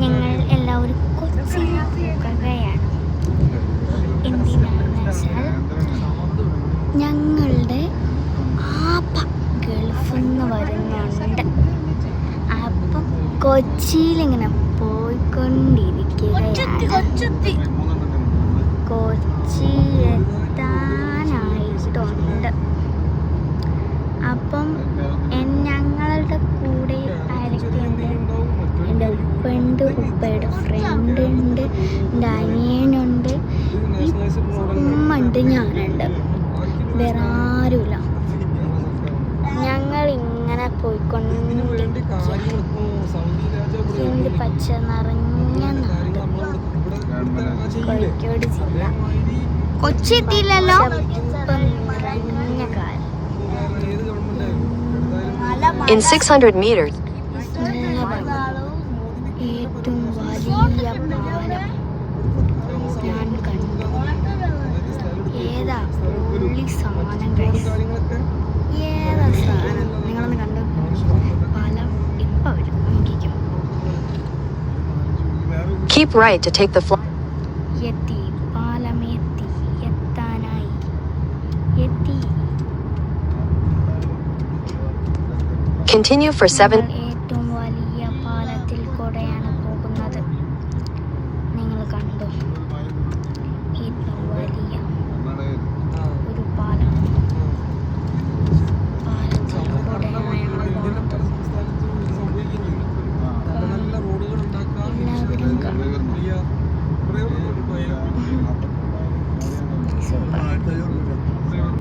ഞങ്ങൾ എല്ലാവരും കൊച്ചിയിൽ പോകുകയാണ്. എന്തിനാണെന്ന് വെച്ചാൽ ഞങ്ങളുടെ ആപ്പ ഗൾഫിൽ നിന്ന് വരുന്നുണ്ട്. അപ്പം കൊച്ചിയിലിങ്ങനെ പോയിക്കൊണ്ടിരിക്കുകയാണ്. കൊച്ചി എത്താനായിട്ടുണ്ട്. അപ്പം ഞങ്ങളുടെ കൂടെ ആരൊക്കെയുണ്ട്? എൻ്റെ ഉപ്പുണ്ട്, ഉപ്പയുടെ ഫ്രണ്ട് ഉണ്ട്, എൻ്റെ അനിയനുണ്ട്, ഉമ്മ ഉണ്ട്, ഞാനുണ്ട്. വേറെ ആരുമില്ല. ഞങ്ങൾ ഇങ്ങനെ പോയിക്കൊണ്ടിരിക്കുകയാണ്. പച്ച നിറഞ്ഞ നാട്, കോഴിക്കോട് ജില്ല. കൊച്ചി എത്തിയില്ലല്ലോ. നിറഞ്ഞ കാലം. In 600 meters. ഏറ്റവും വലിയ പാലം ഞാൻ കണ്ടു. ഏതാ പുള്ളി സാധനം കഴിച്ചു? ഏതാ സാധനം? നിങ്ങളൊന്ന് കണ്ടു. പാലം ഇപ്പം വരും. നോക്കിക്കും. Keep right to take the flight. എത്തി, പാലം എത്തി, എത്താനായി, എത്തി. Continue for 7.